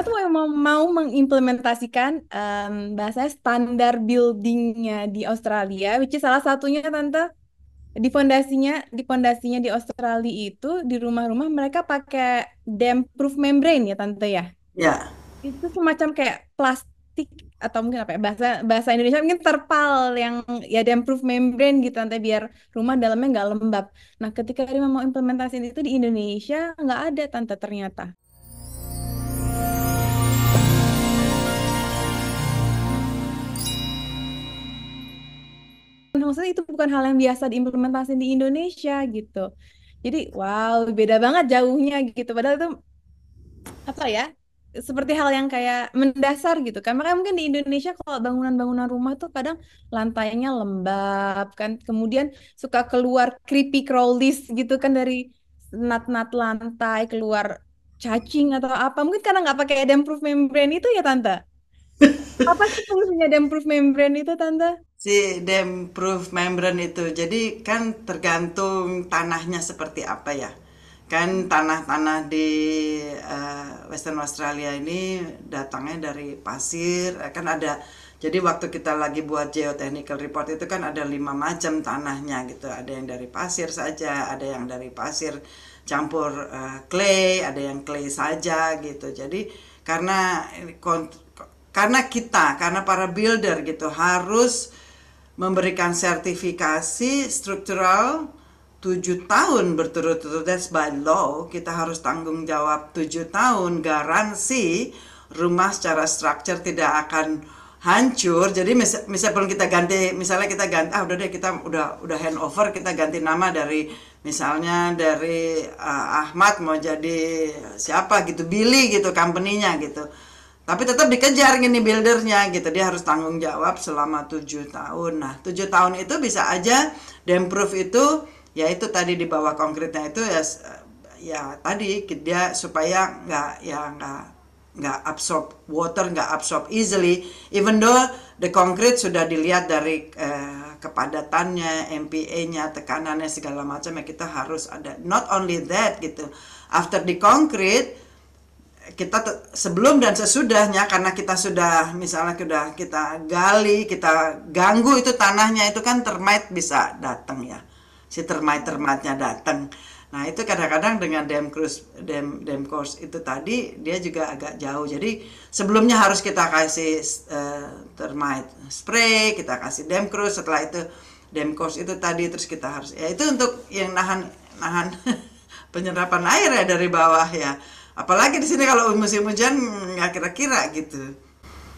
mereka tuh emang mau mengimplementasikan bahasa standar buildingnya di Australia, which is salah satunya tante di pondasinya di Australia itu di rumah-rumah mereka pakai damp proof membrane ya tante ya. Ya. Itu semacam kayak plastik atau mungkin apa ya bahasa bahasa Indonesia mungkin terpal yang ya damp proof membrane gitu tante biar rumah dalamnya nggak lembab. Nah ketika dia mau implementasiin itu di Indonesia nggak ada tante ternyata. Maksudnya itu bukan hal yang biasa diimplementasi di Indonesia gitu. Jadi wow beda banget jauhnya gitu. Padahal itu apa ya seperti hal yang kayak mendasar gitu kan makanya mungkin di Indonesia kalau bangunan-bangunan rumah tuh kadang lantainya lembab kan kemudian suka keluar creepy crawlies gitu kan dari nat-nat lantai keluar cacing atau apa mungkin karena nggak pakai damp-proof membrane itu ya tante apa sih fungsinya damp-proof membrane itu tante. Si damp-proof membrane itu, jadi kan tergantung tanahnya seperti apa ya. Kan tanah-tanah di Western Australia ini datangnya dari pasir, kan ada. Jadi waktu kita lagi buat geotechnical report itu kan ada 5 macam tanahnya gitu. Ada yang dari pasir saja, ada yang dari pasir campur clay, ada yang clay saja gitu. Jadi karena karena para builder gitu harus memberikan sertifikasi struktural 7 tahun berturut-turut, that's by law, kita harus tanggung jawab 7 tahun garansi rumah secara struktur tidak akan hancur. Jadi misalnya kita ganti, misalnya kita ganti, udah deh kita udah handover, kita ganti nama dari misalnya dari Ahmad mau jadi siapa gitu, Billy gitu company-nya gitu, tapi tetap dikejar gini buildernya gitu, dia harus tanggung jawab selama 7 tahun. Nah 7 tahun itu bisa aja damproof itu, ya itu tadi di bawah konkretnya itu ya, ya tadi dia supaya nggak absorb water, nggak absorb easily, even though the concrete sudah dilihat dari kepadatannya, MPa-nya, tekanannya segala macam ya, kita harus ada. Not only that gitu, after the concrete kita sebelum dan sesudahnya, karena kita sudah misalnya sudah kita gali, kita ganggu itu tanahnya, itu kan termite bisa datang ya, si termite-termite-nya datang. Nah itu kadang-kadang dengan dam course itu tadi dia juga agak jauh, jadi sebelumnya harus kita kasih termite spray, kita kasih dam course, setelah itu dam course itu tadi, terus kita harus ya itu untuk yang nahan nahan penyerapan air ya dari bawah ya. Apalagi di sini kalau musim hujan nggak kira-kira gitu.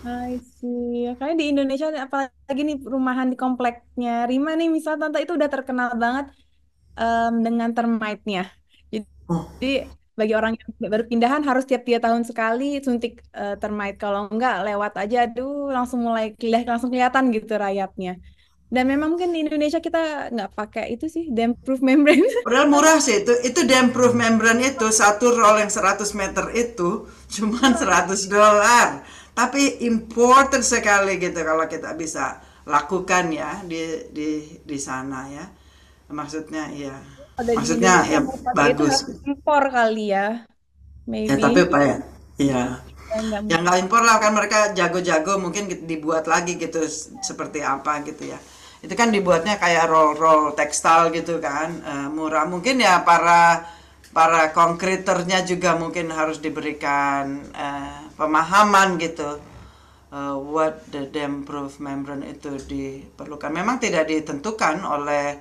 I see. Kayaknya di Indonesia apalagi nih rumahan di kompleknya Rima nih misal tante itu udah terkenal banget dengan termite-nya. Oh, Jadi bagi orang yang baru pindahan harus tiap 3 tahun sekali suntik termite. Kalau enggak lewat aja, aduh langsung mulai langsung kelihatan gitu rayapnya. Dan memang mungkin di Indonesia kita nggak pakai itu sih, damp-proof membrane. padahal murah sih itu damproof membrane itu satu roll yang 100 meter itu cuman $100. Tapi important sekali gitu kalau kita bisa lakukan ya di sana ya. Maksudnya ya. Ada di Maksudnya Indonesia ya mau pakai itu bagus. harus impor kali ya, Ya maybe. tapi apa ya? Iya. Ya, nggak Yang mungkin. nggak impor lah, kan mereka jago-jago mungkin dibuat lagi gitu seperti apa gitu ya. Itu kan dibuatnya kayak roll-roll tekstil gitu kan, murah. Mungkin ya para para konkriternya juga mungkin harus diberikan pemahaman gitu, what the damp-proof membrane itu diperlukan. Memang tidak ditentukan oleh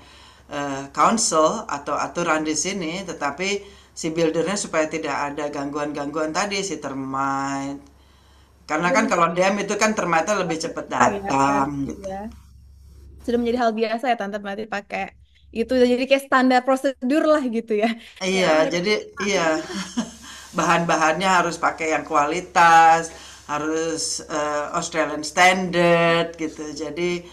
council atau aturan di sini, tetapi si buildernya supaya tidak ada gangguan-gangguan tadi, si termite. Karena Sudah kan menjadi kalau dam itu kan termite lebih cepat hal ya, datang gitu. ya. Sudah menjadi hal biasa ya tante berarti pakai itu udah jadi kayak standar prosedur lah gitu ya. Kayak Iya, oh mereka jadi iya, bahan-bahannya harus pakai yang kualitas, harus Australian standard gitu. Jadi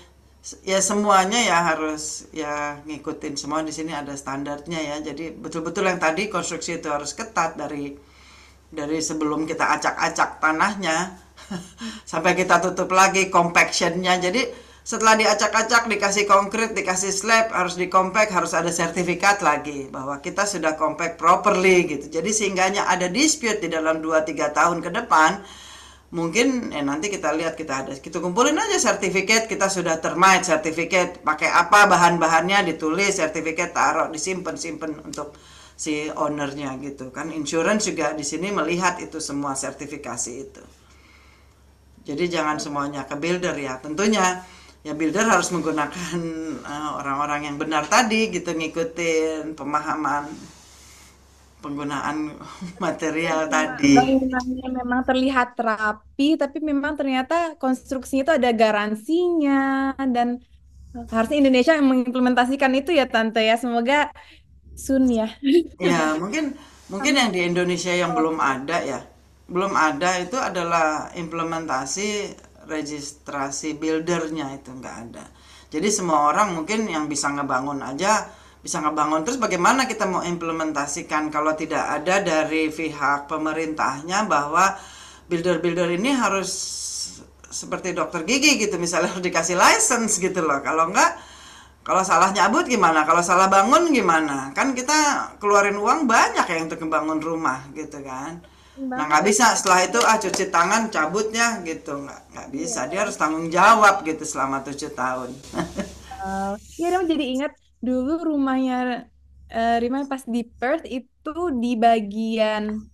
ya semuanya ya harus ya ngikutin, semua di sini ada standarnya ya. Jadi betul-betul yang tadi konstruksi itu harus ketat dari sebelum kita acak-acak tanahnya sampai kita tutup lagi compactionnya. Jadi Setelah diacak-acak, dikasih konkrit, dikasih slab, harus dikompact, harus ada sertifikat lagi bahwa kita sudah compact properly gitu. Jadi sehingganya ada dispute di dalam 2-3 tahun ke depan, mungkin nanti kita lihat, kita kumpulin aja sertifikat, kita sudah termite sertifikat, pakai apa bahan-bahannya, ditulis sertifikat, taruh, disimpan simpen untuk si ownernya gitu kan. Insurance juga di sini melihat itu semua sertifikasi itu. Jadi jangan semuanya ke builder ya. Tentunya ya builder harus menggunakan orang-orang yang benar tadi gitu, ngikutin pemahaman penggunaan material tadi. Bangunannya memang terlihat rapi, tapi memang ternyata konstruksinya itu ada garansinya dan harusnya Indonesia yang mengimplementasikan itu ya Tante ya. Semoga soon ya. Ya, mungkin mungkin yang di Indonesia yang belum ada ya. Belum ada itu adalah implementasi registrasi buildernya, itu nggak ada. Jadi semua orang mungkin yang bisa ngebangun aja bisa ngebangun. Terus bagaimana kita mau implementasikan kalau tidak ada dari pihak pemerintahnya bahwa builder-builder ini harus seperti dokter gigi gitu, misalnya harus dikasih license gitu loh. Kalau enggak, kalau salah nyabut gimana? Kalau salah bangun gimana? Kan kita keluarin uang banyak ya untuk membangun rumah gitu kan. Nah nggak Banget. bisa setelah itu cuci tangan cabutnya gitu, nggak bisa. Dia harus tanggung jawab gitu selama 7 tahun. Ya, Rima jadi ingat dulu rumahnya Rima pas di Perth itu di bagian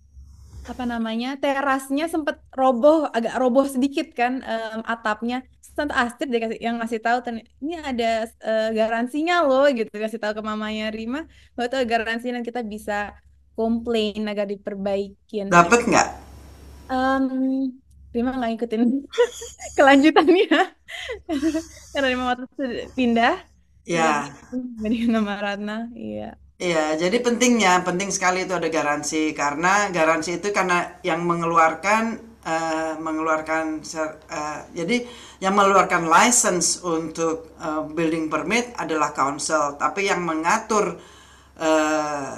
apa namanya terasnya sempat roboh, agak roboh sedikit kan atapnya. Tante Astrid yang ngasih tahu ini ada garansinya loh gitu, kasih tahu ke mamanya Rima bahwa itu ada garansi dan kita bisa komplain agar diperbaikin. Dapat nggak? Em, Rima nggak ngikutin kelanjutannya karena Rima waktu itu pindah jadi Ya, dibandingin sama Ratna, iya. iya, jadi penting sekali itu ada garansi, karena garansi itu karena yang jadi yang mengeluarkan license untuk building permit adalah council, tapi yang mengatur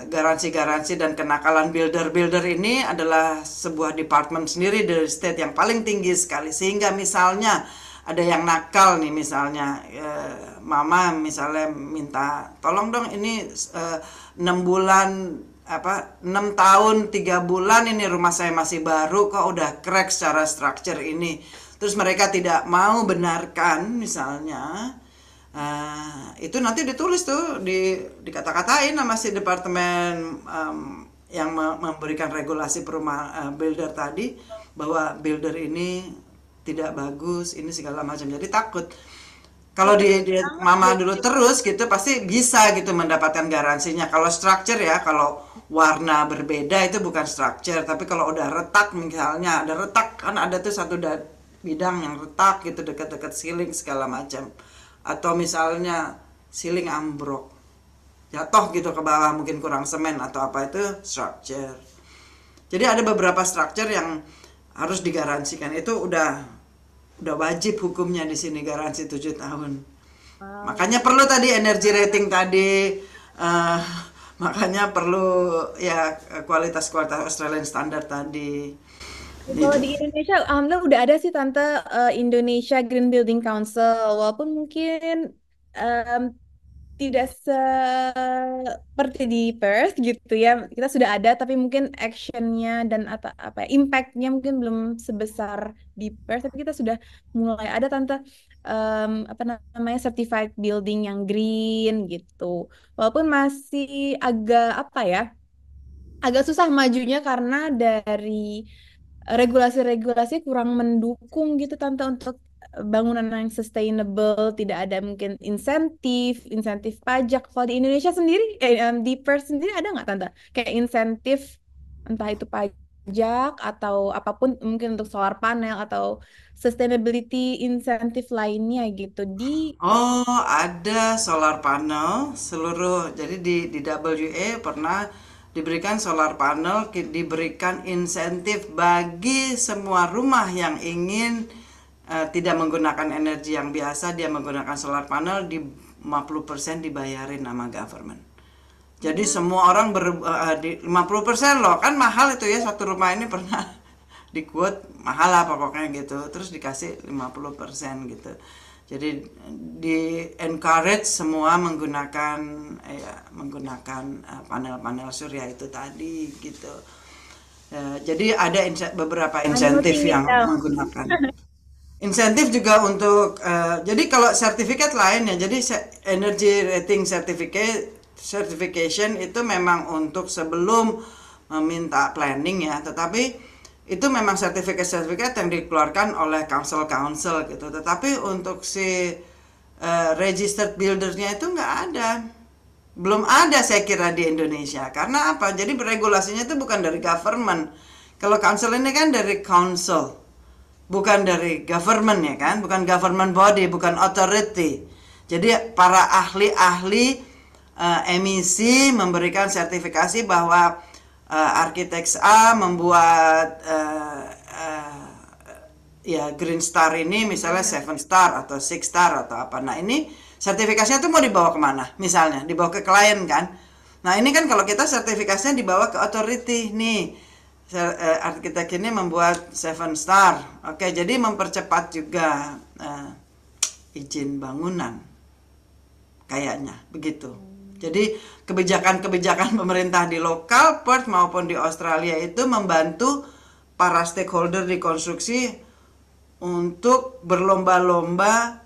garansi-garansi dan kenakalan builder-builder ini adalah sebuah department sendiri dari state yang paling tinggi sekali. Sehingga misalnya ada yang nakal nih, misalnya mama misalnya minta tolong dong ini 6 bulan 6 tahun 3 bulan ini rumah saya masih baru kok udah crack secara structure ini, terus mereka tidak mau benarkan misalnya. Itu nanti ditulis tuh, dikata-katain sama si departemen yang memberikan regulasi perumahan, builder tadi, bahwa builder ini tidak bagus, ini segala macam. Jadi takut kalau di mama dulu terus gitu pasti bisa gitu mendapatkan garansinya. Kalau structure ya, kalau warna berbeda itu bukan structure, tapi kalau udah retak, misalnya ada retak kan, ada tuh satu bidang yang retak gitu dekat-dekat ceiling segala macam, atau misalnya ceiling ambruk jatuh gitu ke bawah, mungkin kurang semen atau apa, itu structure. Jadi ada beberapa structure yang harus digaransikan, itu udah wajib hukumnya di sini, garansi 7 tahun. Wow. Makanya perlu tadi energy rating tadi, eh, makanya perlu ya kualitas-kualitas Australian standard tadi. Kalau Gitu. di Indonesia, alhamdulillah udah ada sih Tante Indonesia Green Building Council. Walaupun mungkin em, tidak seperti di Perth gitu ya, kita sudah ada, tapi mungkin actionnya dan atau apa ya, impactnya mungkin belum sebesar di Perth. Tapi kita sudah mulai ada Tante apa namanya certified building yang green gitu. Walaupun masih agak apa ya, agak susah majunya karena dari regulasi-regulasi kurang mendukung gitu Tante untuk bangunan yang sustainable, tidak ada mungkin insentif pajak. Kalau di Indonesia sendiri, di Perth sendiri ada nggak Tante? Kayak insentif, entah itu pajak atau apapun mungkin untuk solar panel atau sustainability insentif lainnya gitu di Oh, ada solar panel seluruh. Jadi di WA pernah diberikan solar panel, diberikan insentif bagi semua rumah yang ingin tidak menggunakan energi yang biasa, dia menggunakan solar panel, di 50% dibayarin sama government. Jadi semua orang di 50% loh, kan mahal itu ya, satu rumah ini pernah di quote mahal lah pokoknya gitu, terus dikasih 50% gitu. Jadi di encourage semua menggunakan ya, menggunakan panel-panel surya itu tadi gitu. Jadi ada beberapa I'm insentif noting it yang down. menggunakan. Insentif juga untuk jadi kalau sertifikat lain ya, jadi energy rating certification itu memang untuk sebelum meminta planning ya, tetapi itu memang sertifikat-sertifikat yang dikeluarkan oleh council-council gitu. Tetapi untuk si registered buildernya itu nggak ada. Belum ada saya kira di Indonesia. Karena apa? Jadi regulasinya itu bukan dari government. Kalau council ini kan dari council, bukan dari government ya kan, bukan government body, bukan authority. Jadi para ahli-ahli emisi memberikan sertifikasi bahwa arsitek A membuat ya Green Star ini misalnya Seven Star atau Six Star atau apa. Nah ini sertifikasinya tuh mau dibawa kemana? Misalnya dibawa ke klien kan. Nah ini kan kalau kita sertifikasinya dibawa ke authority nih. Arsitek ini membuat Seven Star. Oke, jadi mempercepat juga izin bangunan. Kayaknya begitu. Jadi kebijakan-kebijakan pemerintah di lokal Perth maupun di Australia itu membantu para stakeholder di konstruksi untuk berlomba-lomba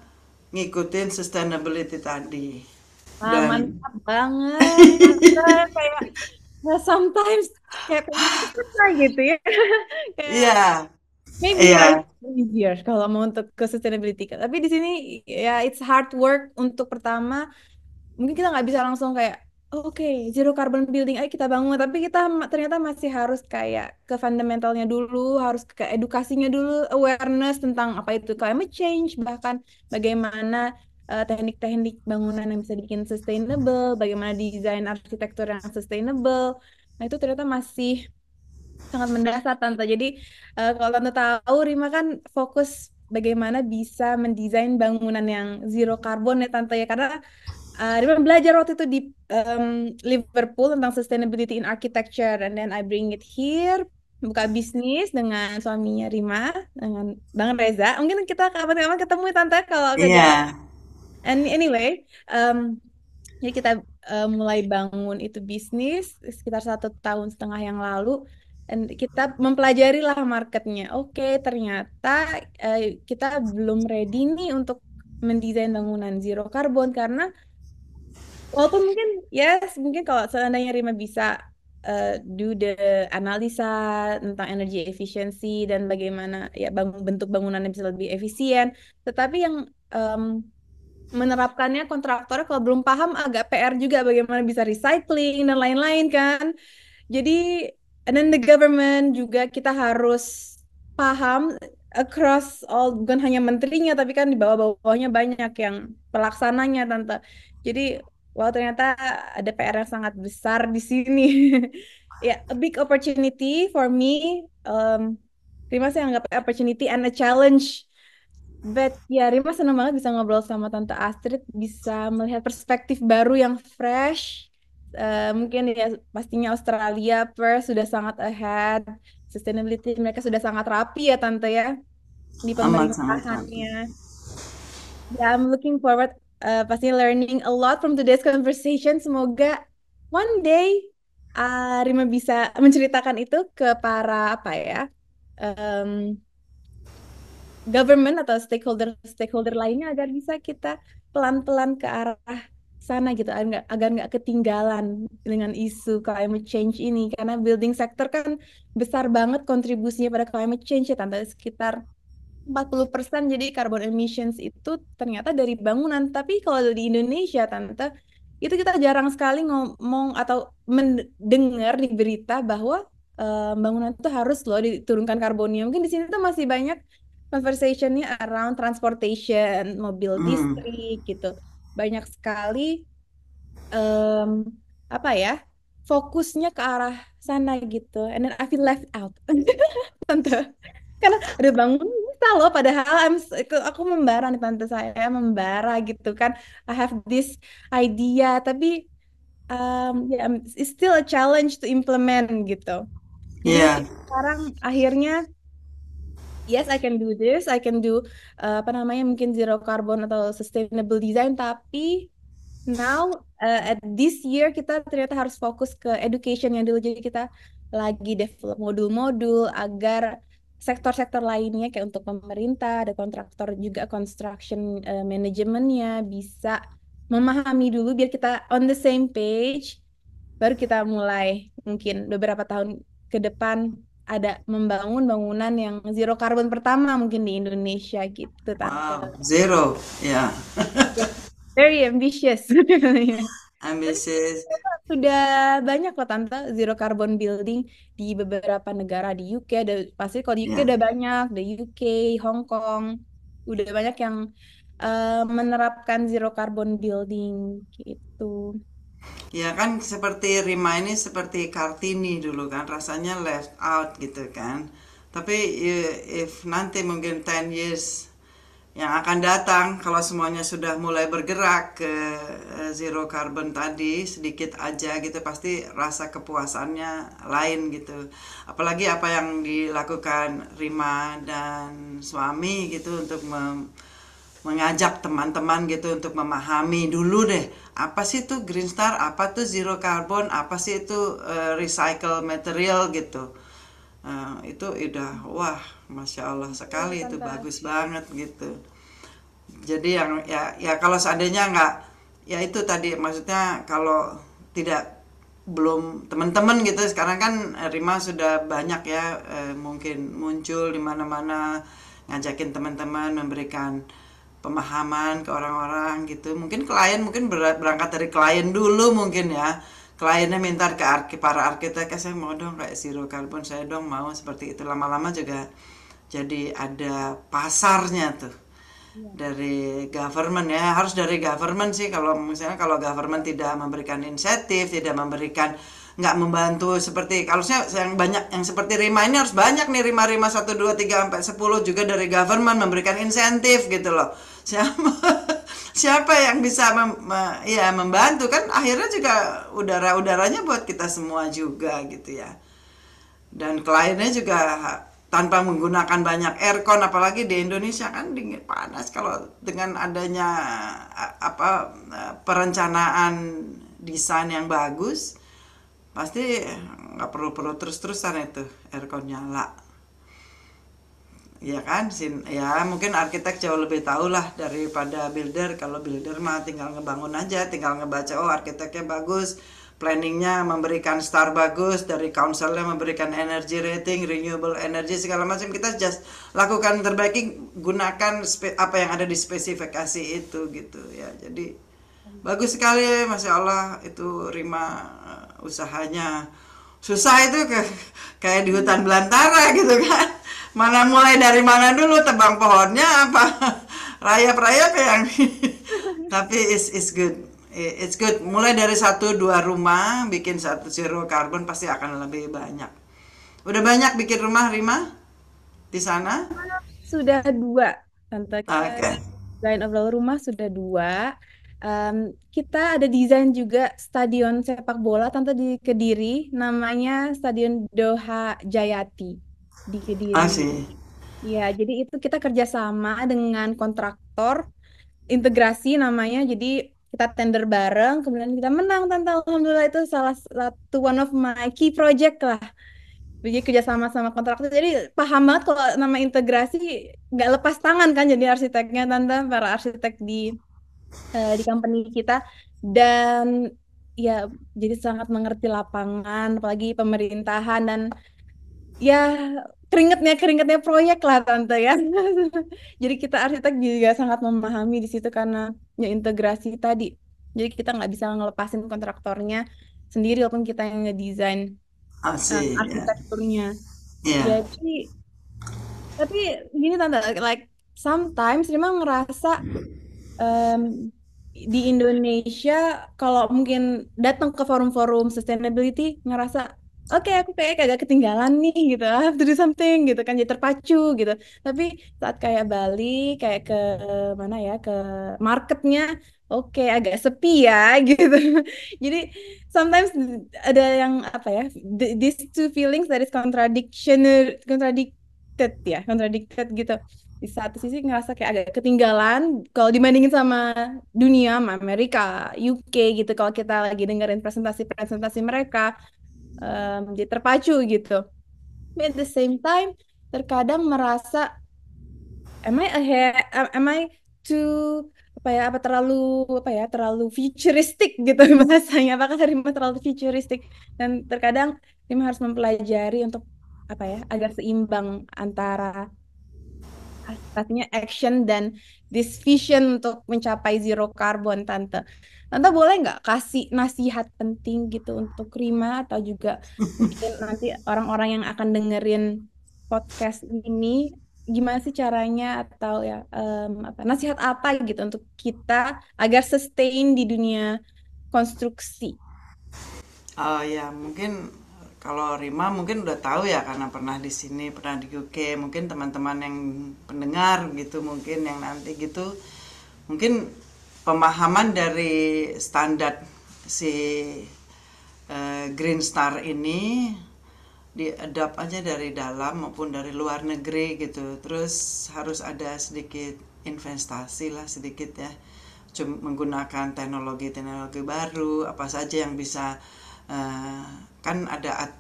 ngikutin sustainability tadi. Ah, Dan mantap banget. Tante. Kayak sometimes kayak pengen ikut gitu ya. Kayak iya, maybe iya, life is easier kalau mau untuk ke sustainability. Tapi di sini ya it's hard work untuk pertama. Mungkin kita nggak bisa langsung kayak oke, zero carbon building ayo kita bangun, tapi kita ternyata masih harus kayak ke fundamentalnya dulu, harus ke edukasinya dulu, awareness tentang apa itu climate change, bahkan bagaimana teknik-teknik bangunan yang bisa bikin sustainable, bagaimana desain arsitektur yang sustainable. Nah itu ternyata masih sangat mendasar Tante. Jadi kalau Tante tahu Rima kan fokus bagaimana bisa mendesain bangunan yang zero carbon ya Tante ya, karena Rima belajar waktu itu di Liverpool tentang sustainability in architecture, and then I bring it here, buka bisnis dengan suaminya Rima, dengan Bang Reza. Mungkin kita kapan-kapan ketemu ya, Tante kalau ke Jakarta. iya. And anyway, um, jadi kita mulai bangun itu bisnis sekitar 1,5 tahun yang lalu, dan kita mempelajari lah marketnya. Oke, ternyata kita belum ready nih untuk mendesain bangunan zero carbon karena walaupun mungkin yes, mungkin kalau seandainya Rima bisa do the analisa tentang energy efficiency dan bagaimana ya bentuk bangunannya bisa lebih efisien, tetapi yang em, menerapkannya kontraktornya kalau belum paham agak PR juga bagaimana bisa recycling dan lain-lain kan. Jadi, and then the government juga kita harus paham across all, bukan hanya menterinya, tapi kan di bawah-bawahnya banyak yang pelaksananya, Tante. Jadi, wow ternyata ada PR yang sangat besar di sini. Ya, a big opportunity for me. Um, Rima sih anggap opportunity and a challenge. But ya, Rima senang banget bisa ngobrol sama Tante Astrid, bisa melihat perspektif baru yang fresh. Mungkin ya pastinya Australia, Perth sudah sangat ahead. Sustainability mereka sudah sangat rapi ya Tante ya di Amat sangat pemerintahannya. rapi. Ya, I'm looking forward pasti learning a lot from today's conversation. Semoga one day Rima bisa menceritakan itu ke para apa ya? em, Government atau stakeholder lainnya agar bisa kita pelan-pelan ke arah sana gitu agar nggak ketinggalan dengan isu climate change ini karena building sector kan besar banget kontribusinya pada climate change ya tante sekitar 40%, jadi carbon emissions itu ternyata dari bangunan. Tapi kalau di Indonesia, Tante, itu kita jarang sekali ngomong atau mendengar di berita bahwa bangunan itu harus loh diturunkan karbonnya. Mungkin di sini tuh masih banyak conversationnya around transportation, mobil Hmm. listrik gitu. Banyak sekali em, apa ya, fokusnya ke arah sana gitu. And then I feel left out. Tante. Karena ada bangun bisa loh padahal aku membara nih tante saya membara gitu kan. I have this idea tapi ya it's still a challenge to implement gitu. Jadi Iya. sekarang akhirnya yes, I can do this, I can do apa namanya mungkin zero carbon atau sustainable design, tapi now at this year kita ternyata harus fokus ke education yang dulu. Jadi kita lagi develop modul-modul agar sektor-sektor lainnya kayak untuk pemerintah, ada kontraktor juga construction manajemennya bisa memahami dulu biar kita on the same page. Baru kita mulai mungkin beberapa tahun ke depan ada membangun bangunan yang zero carbon pertama mungkin di Indonesia gitu, Tante. Wow, zero, ya. Yes, very ambitious. Tapi Ambisius. sudah banyak kok Tante zero carbon building di beberapa negara di UK ada pasti kalau di UK Ya. udah banyak di UK, Hong Kong udah banyak yang menerapkan zero carbon building gitu. Ya kan seperti Rima ini seperti Kartini dulu kan, rasanya left out gitu kan. Tapi if nanti mungkin 10 years yang akan datang, kalau semuanya sudah mulai bergerak ke zero carbon tadi, sedikit aja gitu, pasti rasa kepuasannya lain gitu. Apalagi apa yang dilakukan Rima dan suami gitu untuk mengajak teman-teman gitu untuk memahami dulu deh apa sih itu Green Star, apa tuh zero carbon, apa sih itu recycle material gitu. Itu udah wah, masya Allah Iya, sekali, itu Tante. bagus banget gitu. Jadi yang ya kalau seandainya nggak, ya itu tadi maksudnya kalau tidak, belum teman-teman gitu sekarang kan, Rima sudah banyak ya, mungkin muncul di mana-mana ngajakin teman-teman, memberikan pemahaman ke orang-orang gitu. Mungkin klien, mungkin berangkat dari klien dulu mungkin ya. Kliennya minta ke para arsitek, saya mau dong kayak zero carbon, saya dong mau seperti itu. Lama-lama juga jadi ada pasarnya tuh Iya. dari government ya, harus dari government sih. Kalau misalnya kalau government tidak memberikan insentif, tidak memberikan, nggak membantu seperti kalau saya yang banyak yang seperti Rima ini, harus banyak nih Rima-Rima 1 2 3 4 10 juga dari government memberikan insentif gitu loh. Siapa siapa yang bisa ya membantu kan, akhirnya juga udara-udaranya buat kita semua juga gitu ya. Dan kliennya juga tanpa menggunakan banyak aircon, apalagi di Indonesia kan dingin panas. Kalau dengan adanya perencanaan desain yang bagus, pasti nggak perlu terus-terusan itu aircon nyala. Ya kan, ya mungkin arsitek jauh lebih tahu lah daripada builder. Kalau builder mah tinggal ngebangun aja, tinggal ngebaca, oh arsiteknya bagus, planningnya memberikan star bagus, dari councilnya memberikan energy rating, renewable energy segala macam. Kita just lakukan terbaik, gunakan apa yang ada di spesifikasi itu gitu ya. Jadi bagus sekali, masya Allah itu Rima, usahanya susah itu kayak di hutan belantara gitu kan. Mana mulai dari mana dulu, tebang pohonnya apa rayap-rayap yang tapi it's good. It's good. Mulai dari 1 2 rumah bikin satu zero carbon pasti akan lebih banyak. Udah banyak bikin rumah Rima di sana? Sudah dua, Tante. Kita Oke. desain overall rumah sudah dua. Em, kita ada desain juga stadion sepak bola, Tante di Kediri. Namanya Stadion Doha Jayati di Kediri. Asih. Ya, jadi itu kita kerjasama dengan kontraktor integrasi namanya. Jadi kita tender bareng, kemudian kita menang, Tante. Alhamdulillah itu salah satu one of my key project lah. Jadi kerjasama sama kontraktor. Jadi paham banget kalau nama integrasi nggak lepas tangan kan jadi arsiteknya, Tante, para arsitek di company kita. Dan ya jadi sangat mengerti lapangan, apalagi pemerintahan dan ya keringetnya proyek lah Tante ya. Jadi kita arsitek juga sangat memahami di situ karena ya integrasi tadi. Jadi kita nggak bisa ngelepasin kontraktornya sendiri walaupun kita yang ngedesain Asih ya. arsitekturnya. Iya. Jadi tapi gini Tante, like sometimes memang ngerasa em, di Indonesia kalau mungkin datang ke forum-forum sustainability ngerasa oke aku kayak agak ketinggalan nih gitu, I have to do something gitu kan jadi terpacu gitu. Tapi saat kayak Bali kayak ke mana ya ke marketnya oke agak sepi ya gitu. Jadi sometimes ada yang apa ya these two feelings that is contradiction, contradicted gitu. Di satu sisi ngerasa kayak agak ketinggalan kalau dibandingin sama dunia, sama Amerika, UK gitu. Kalau kita lagi dengerin presentasi-presentasi mereka, jadi terpacu gitu. But at the same time, terkadang merasa, am I ahead, am I too apa terlalu terlalu futuristik gitu bahasanya. Apakah Rima terlalu futuristik? Dan terkadang Rima harus mempelajari untuk agar seimbang antara pastinya action dan this vision untuk mencapai zero carbon, Tante. Tante boleh nggak kasih nasihat penting gitu untuk Rima atau juga mungkin nanti orang-orang yang akan dengerin podcast ini, gimana sih caranya atau ya nasihat apa gitu untuk kita agar sustain di dunia konstruksi? Oh ya, mungkin kalau Rima mungkin udah tahu ya karena pernah di sini, pernah di UK. Mungkin teman-teman yang pendengar gitu, mungkin yang nanti gitu, mungkin pemahaman dari standar si Green Star ini diadapt aja dari dalam maupun dari luar negeri gitu. Terus harus ada sedikit investasi lah sedikit ya. Cuma menggunakan teknologi-teknologi baru, apa saja yang bisa kan ada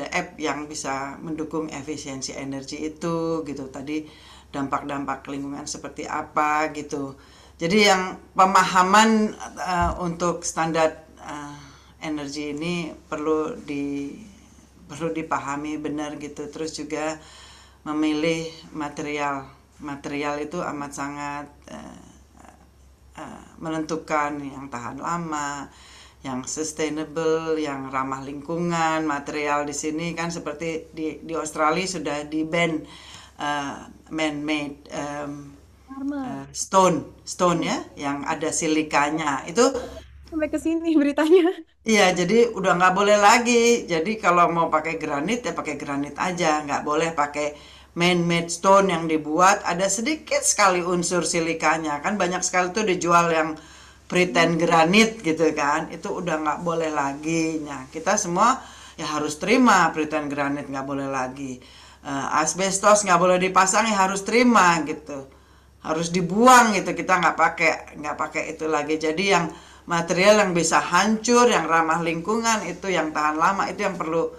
app yang bisa mendukung efisiensi energi itu gitu. Tadi dampak-dampak lingkungan seperti apa gitu. Jadi yang pemahaman untuk standar energi ini perlu dipahami benar gitu. Terus juga memilih material. Material itu amat sangat menentukan yang tahan lama, yang sustainable, yang ramah lingkungan. Material di sini kan seperti di Australia sudah di ban man-made Karma. stone ya, yang ada silikanya itu. Sampai ke sini beritanya. Iya, jadi udah nggak boleh lagi. Jadi kalau mau pakai granit ya pakai granit aja, nggak boleh pakai man-made stone yang dibuat ada sedikit sekali unsur silikanya. Kan banyak sekali tuh dijual yang pretend granit gitu kan. Itu udah nggak boleh lagi. Nah, kita semua ya harus terima pretend granit nggak boleh lagi. Asbestos nggak boleh dipasang ya harus terima gitu. Harus dibuang gitu. Kita nggak pakai itu lagi. Jadi yang material yang bisa hancur, yang ramah lingkungan, itu yang tahan lama, itu yang perlu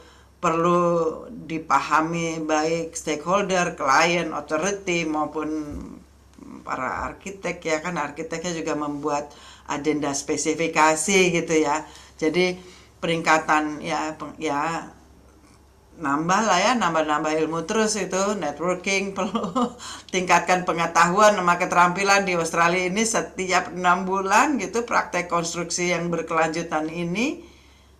dipahami baik stakeholder, klien, authority maupun para arsitek ya kan. Arsiteknya juga membuat agenda spesifikasi gitu ya. Jadi peningkatan ya nambah lah ya, nambah ilmu terus itu, networking perlu tingkatkan pengetahuan sama keterampilan. Di Australia ini setiap 6 bulan gitu praktek konstruksi yang berkelanjutan ini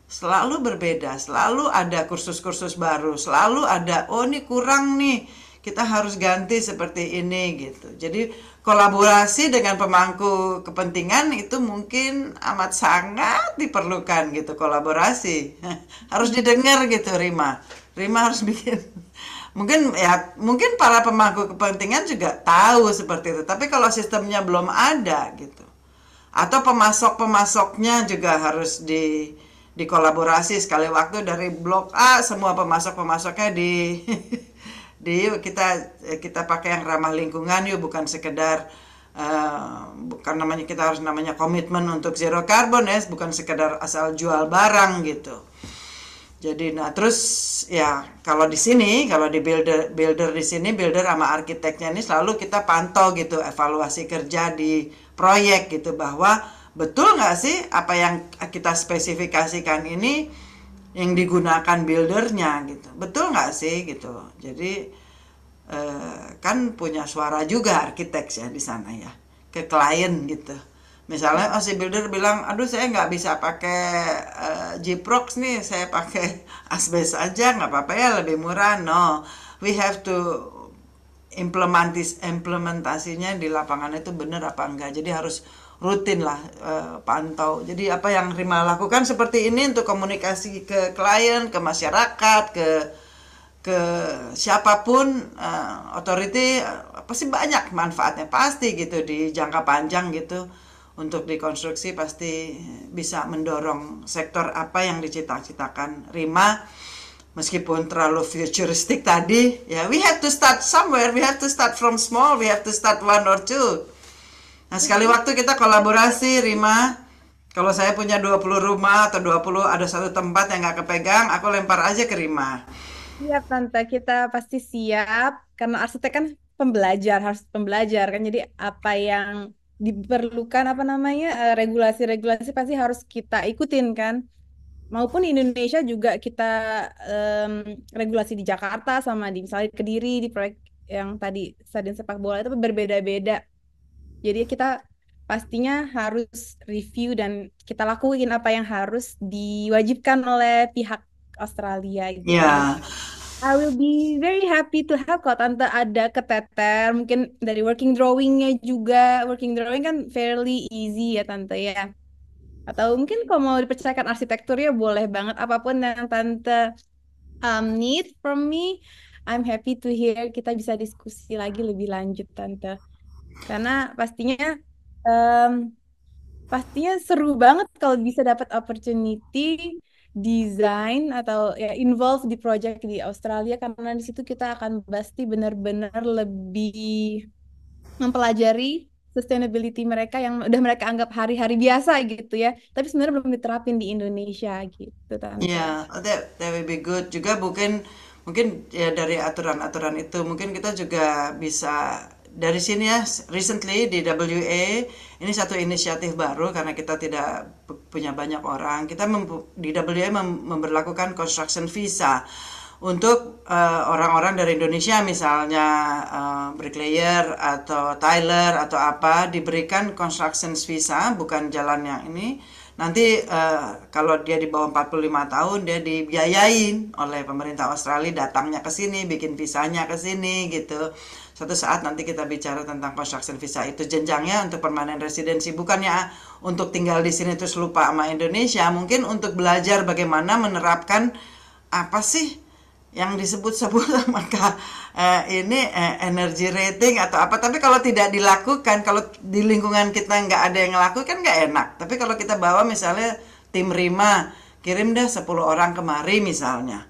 selalu berbeda, selalu ada kursus-kursus baru, selalu ada, oh ini kurang nih, kita harus ganti seperti ini gitu. Jadi kolaborasi dengan pemangku kepentingan itu mungkin amat sangat diperlukan gitu, kolaborasi. Harus didengar gitu Rima. Rima harus bikin. Mungkin para pemangku kepentingan juga tahu seperti itu, tapi kalau sistemnya belum ada gitu. Atau pemasok-pemasoknya juga harus dikolaborasi sekali waktu dari blok A semua pemasoknya di kita pakai yang ramah lingkungan yuk, bukan sekedar bukan namanya kita harus namanya komitmen untuk zero carbon ya, bukan sekedar asal jual barang gitu. Jadi nah terus ya kalau di sini kalau di builder di sini builder sama arsiteknya ini selalu kita pantau gitu evaluasi kerja di proyek gitu, bahwa betul nggak sih apa yang kita spesifikasikan ini yang digunakan buildernya gitu, betul nggak sih gitu. Jadi kan punya suara juga arsitek ya di sana ya ke klien gitu. Misalnya si builder bilang, aduh saya nggak bisa pakai Gyprox nih, saya pakai asbes aja nggak apa-apa ya lebih murah. No, we have to implementasinya di lapangan itu benar apa enggak. Jadi harus rutin lah pantau. Jadi apa yang Rima lakukan seperti ini untuk komunikasi ke klien, ke masyarakat, ke siapapun authority, pasti banyak manfaatnya pasti gitu di jangka panjang gitu. Untuk dikonstruksi pasti bisa mendorong sektor apa yang dicita-citakan Rima meskipun terlalu futuristik tadi, ya we have to start somewhere, we have to start from small, we have to start one or two. Nah, sekali waktu kita kolaborasi, Rima. Kalau saya punya 20 rumah atau 20 ada satu tempat yang nggak kepegang, aku lempar aja ke Rima. Siap, Tante. Kita pasti siap. Karena arsitek kan pembelajar, harus pembelajar kan. Jadi apa yang diperlukan, apa namanya, regulasi-regulasi pasti harus kita ikutin kan. Maupun di Indonesia juga kita em, regulasi di Jakarta sama di misalnya di Kediri, di proyek yang tadi stadion sepak bola itu berbeda-beda. Jadi kita pastinya harus review dan kita lakuin apa yang harus diwajibkan oleh pihak Australia gitu. Ya, I will be very happy to have kok Tante ada keteter mungkin dari working drawingnya juga. Working drawing kan fairly easy ya Tante ya. Atau mungkin kalau mau dipercayakan arsitektur ya boleh banget apapun yang Tante need from me. I'm happy to hear kita bisa diskusi lagi lebih lanjut Tante. Karena em, pastinya seru banget kalau bisa dapat opportunity desain atau ya involve di project di Australia karena di situ kita akan pasti benar-benar lebih mempelajari sustainability mereka yang udah mereka anggap hari-hari biasa gitu ya. Tapi sebenarnya belum diterapin di Indonesia gitu, Tante. ya, that will be good. Juga mungkin mungkin ya dari aturan-aturan itu mungkin kita juga bisa dari sini ya recently di WA ini satu inisiatif baru karena kita tidak punya banyak orang kita di WA memberlakukan construction visa untuk orang-orang dari Indonesia misalnya bricklayer atau tiler atau apa diberikan construction visa bukan jalan yang ini nanti kalau dia di bawah 45 tahun dia dibiayain oleh pemerintah Australia datangnya ke sini bikin visanya ke sini gitu. Suatu saat nanti kita bicara tentang construction visa itu jenjangnya untuk permanent residency bukannya untuk tinggal di sini terus lupa sama Indonesia mungkin untuk belajar bagaimana menerapkan apa sih yang disebut-sebut maka energy rating atau apa tapi kalau tidak dilakukan kalau di lingkungan kita nggak ada yang ngelakukan nggak enak tapi kalau kita bawa misalnya tim Rima kirim deh 10 orang kemari misalnya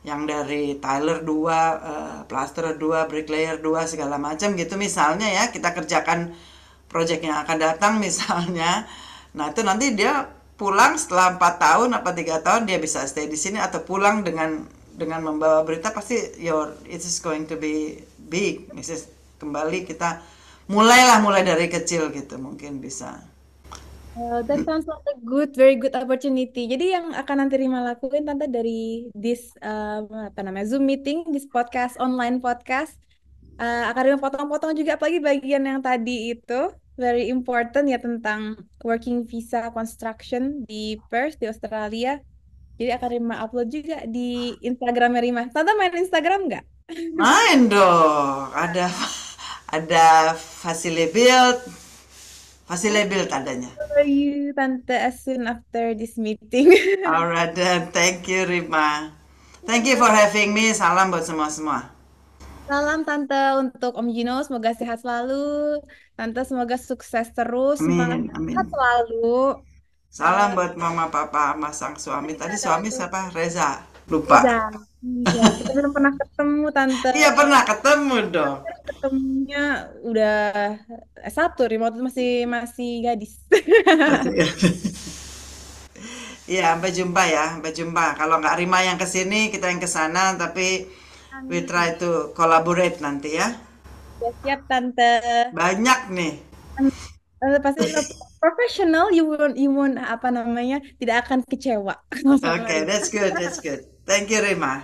yang dari Tyler 2 plasterer 2 bricklayer 2 segala macam gitu misalnya ya kita kerjakan project yang akan datang misalnya nah itu nanti dia pulang setelah 4 tahun apa 3 tahun dia bisa stay di sini atau pulang dengan membawa berita pasti it is going to be big. Misalnya kembali kita mulai dari kecil gitu mungkin bisa. That sounds like a good, very good opportunity. Jadi yang akan nanti Rima lakuin Tante dari this apa namanya Zoom meeting, this podcast online podcast akan Rima potong-potong juga apalagi bagian yang tadi itu very important ya tentang working visa construction di Perth di Australia. Jadi akan Rima upload juga di Instagramnya Rima. Tante main Instagram nggak? Main dong. Ada Facile Build adanya. For you, Tante, as soon after this meeting. Alright then, thank you Rima. Thank you for having me. Salam buat semua-semua. Salam Tante untuk Om Gino, semoga sehat selalu. Tante semoga sukses terus, semangat Amin, sehat amin. selalu. Salam Eh, buat mama papa sama sang suami. Tadi suami Reza, siapa? Reza. Lupa. Reza. Iya, kita belum pernah ketemu Tante. Iya pernah ketemu dong. Ketemunya udah S1, Rima waktu itu masih masih gadis. Iya, sampai jumpa ya, sampai jumpa. Kalau nggak Rima yang ke sini, kita yang ke sana, tapi we try Amin. to collaborate nanti ya. Ya, siap Tante. Banyak nih. Tante pasti profesional, you won't apa namanya, tidak akan kecewa sama Oke, Rima. that's good, that's good. Thank you, Rima.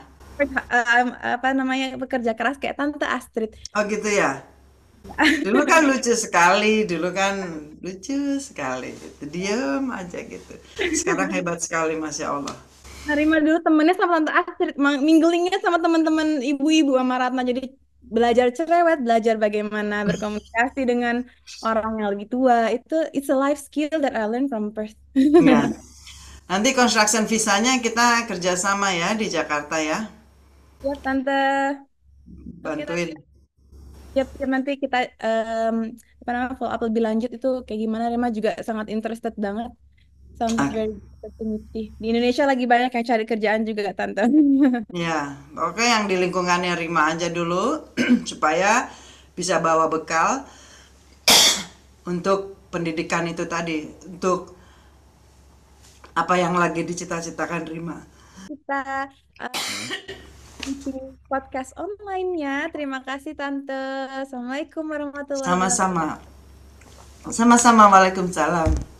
Apa namanya bekerja keras kayak Tante Astrid. Oh gitu ya. Dulu kan lucu sekali, dulu kan lucu sekali. Gitu. Diem aja gitu. Sekarang hebat sekali, Masya Allah. Narima dulu temennya sama Tante Astrid, minglingnya sama teman-teman ibu-ibu sama Ratna. Jadi belajar cerewet, belajar bagaimana berkomunikasi dengan orang yang lebih tua. Itu it's a life skill that I learned from Perth. Ya. Nanti construction visanya kita kerjasama ya di Jakarta ya. Ya Tante, oke Bantuin. Tante. Siap, nanti kita apa namanya follow up lebih lanjut itu kayak gimana. Rima juga sangat interested banget Sounds Ah, very good opportunity. Di Indonesia lagi banyak yang cari kerjaan juga, Tante. ya, oke yang di lingkungannya Rima aja dulu supaya bisa bawa bekal untuk pendidikan itu tadi, untuk apa yang lagi dicita-citakan Rima. Kita uh, meeting podcast online-nya. Terima kasih, Tante. Assalamualaikum warahmatullahi wabarakatuh. Sama-sama. Sama-sama, Waalaikumsalam.